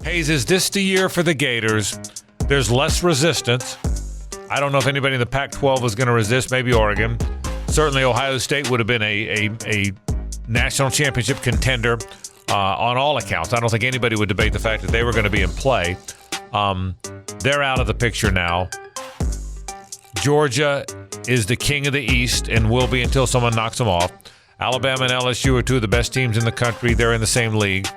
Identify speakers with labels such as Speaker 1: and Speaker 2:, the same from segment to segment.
Speaker 1: Hayes, is this the year for the Gators? There's less resistance. I don't know if anybody in the Pac-12 is going to resist, maybe Oregon. Certainly Ohio State would have been a national championship contender on all accounts. I don't think anybody would debate the fact that they were going to be in play. They're out of the picture now. Georgia is the king of the East and will be until someone knocks them off. Alabama and LSU are two of the best teams in the country. They're in the same league.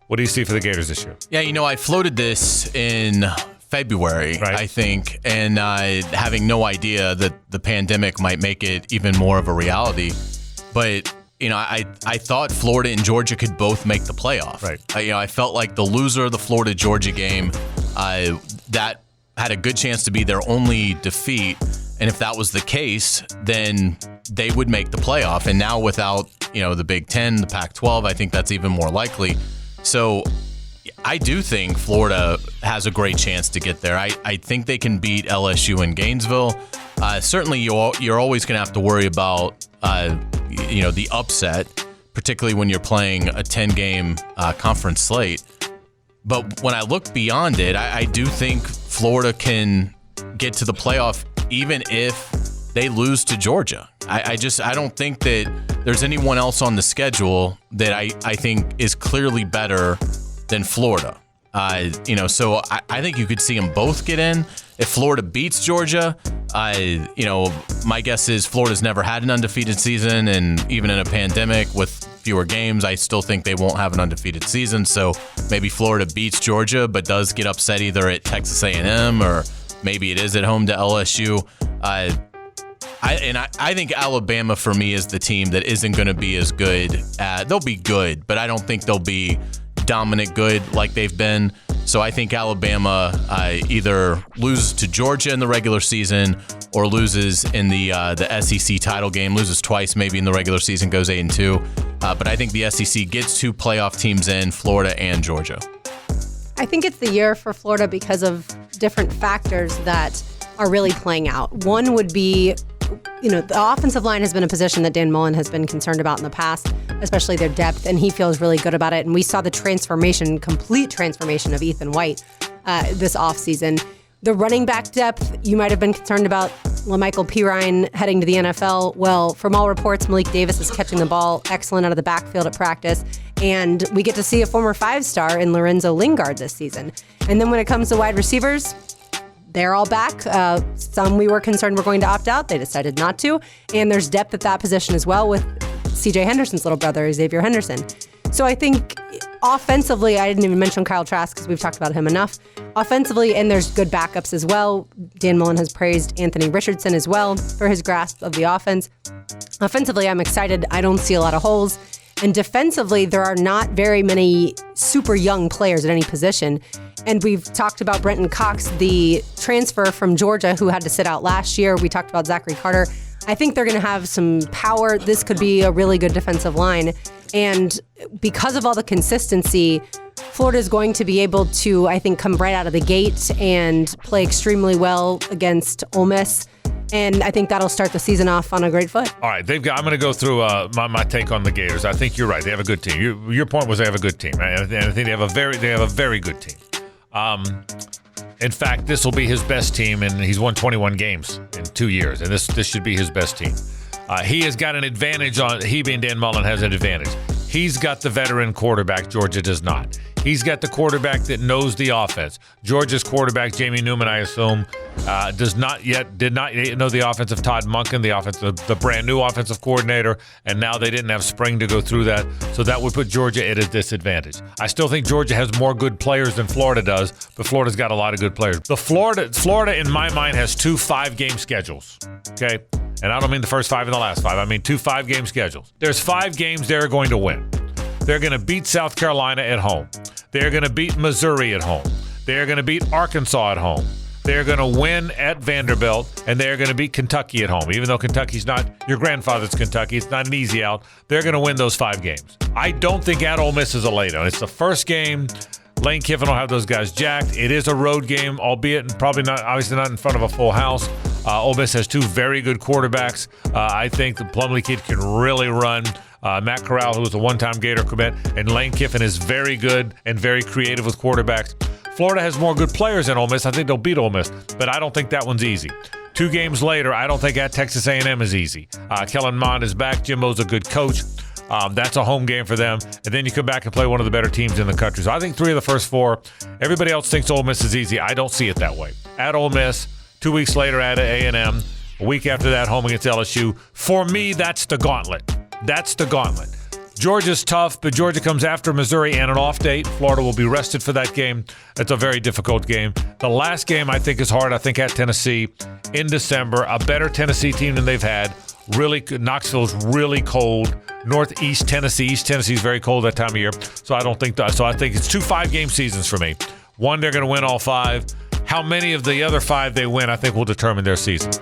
Speaker 1: What do you see for the Gators this year?
Speaker 2: Yeah, I floated this in February,
Speaker 1: right,
Speaker 2: I think, and having no idea that the pandemic might make it even more of a reality. But, I thought Florida and Georgia could both make the playoff.
Speaker 1: Right.
Speaker 2: I felt like the loser of the Florida-Georgia game, that had a good chance to be their only defeat. And if that was the case, then they would make the playoff. And now without, the Big Ten, the Pac-12, I think that's even more likely. So I do think Florida has a great chance to get there. I think they can beat LSU in Gainesville. Certainly, you're always going to have to worry about, the upset, particularly when you're playing a 10-game conference slate. But when I look beyond it, I do think Florida can get to the playoff even if they lose to Georgia. I don't think that there's anyone else on the schedule that I think is clearly better than Florida. So I think you could see them both get in. If Florida beats Georgia, my guess is Florida's never had an undefeated season, and even in a pandemic with fewer games, I still think they won't have an undefeated season. So maybe Florida beats Georgia, but does get upset either at Texas A&M or maybe it is at home to LSU. I think Alabama for me is the team that isn't going to be as good. They'll be good, but I don't think they'll be dominant good like they've been. So I think Alabama either loses to Georgia in the regular season or loses in the SEC title game, loses twice maybe in the regular season, goes 8-2. But I think the SEC gets two playoff teams in, Florida and Georgia.
Speaker 3: I think it's the year for Florida because of different factors that are really playing out. One would be, the offensive line has been a position that Dan Mullen has been concerned about in the past, especially their depth, and he feels really good about it. And we saw the complete transformation of Ethan White this offseason. The running back depth, you might have been concerned about LaMichael Pirine heading to the NFL. Well, from all reports, Malik Davis is catching the ball excellent out of the backfield at practice. And we get to see a former 5-star in Lorenzo Lingard this season. And then when it comes to wide receivers, they're all back. Some we were concerned were going to opt out. They decided not to. And there's depth at that position as well with C.J. Henderson's little brother, Xavier Henderson. So I think offensively, I didn't even mention Kyle Trask because we've talked about him enough. Offensively, and there's good backups as well. Dan Mullen has praised Anthony Richardson as well for his grasp of the offense. Offensively, I'm excited. I don't see a lot of holes. And defensively, there are not very many super young players at any position. And we've talked about Brenton Cox, the transfer from Georgia who had to sit out last year. We talked about Zachary Carter. I think they're going to have some power. This could be a really good defensive line. And because of all the consistency, Florida is going to be able to, I think, come right out of the gate and play extremely well against Ole Miss. And I think that'll start the season off on a great foot.
Speaker 1: All right, I'm going to go through my take on the Gators. I think you're right. They have a good team. Your point was they have a good team, and I think they have a very good team. In fact, this will be his best team, and he's won 21 games in 2 years, and this should be his best team. He has got an advantage he being Dan Mullen has an advantage. He's got the veteran quarterback. Georgia does not. He's got the quarterback that knows the offense. Georgia's quarterback, Jamie Newman, I assume, did not yet know the offense of Todd Monken, the brand new offensive coordinator, and now they didn't have spring to go through that, so that would put Georgia at a disadvantage. I still think Georgia has more good players than Florida does, but Florida's got a lot of good players. Florida, in my mind, has 2 5-game schedules, okay? And I don't mean the first 5 and the last 5. I mean 2 5-game schedules. There's 5 games they're going to win. They're going to beat South Carolina at home. They're going to beat Missouri at home. They're going to beat Arkansas at home. They're going to win at Vanderbilt, and they're going to beat Kentucky at home. Even though Kentucky's not your grandfather's Kentucky, it's not an easy out. They're going to win those 5 games. I don't think at Ole Miss is a laydown. It's the first game. Lane Kiffin will have those guys jacked. It is a road game, albeit probably not, obviously not in front of a full house. Ole Miss has 2 very good quarterbacks. I think the Plumlee kid can really run. Matt Corral, who was a one-time Gator commit, and Lane Kiffin is very good and very creative with quarterbacks. Florida has more good players than Ole Miss. I think they'll beat Ole Miss, but I don't think that one's easy. 2 games later, I don't think at Texas A&M is easy. Kellen Mond is back. Jimbo's a good coach. That's a home game for them. And then you come back and play one of the better teams in the country. So I think 3 of the first 4. Everybody else thinks Ole Miss is easy. I don't see it that way. At Ole Miss, 2 weeks later at A&M, a week after that, home against LSU. For me, that's the gauntlet. That's the gauntlet. Georgia's tough, but Georgia comes after Missouri and an off date. Florida will be rested for that game. It's a very difficult game. The last game I think is hard. I think at Tennessee in December, a better Tennessee team than they've had. Knoxville's really cold. Northeast Tennessee, East Tennessee is very cold that time of year. So I don't think that. So I think it's 2 5-game seasons for me. One, they're going to win all 5. How many of the other 5 they win, I think will determine their season.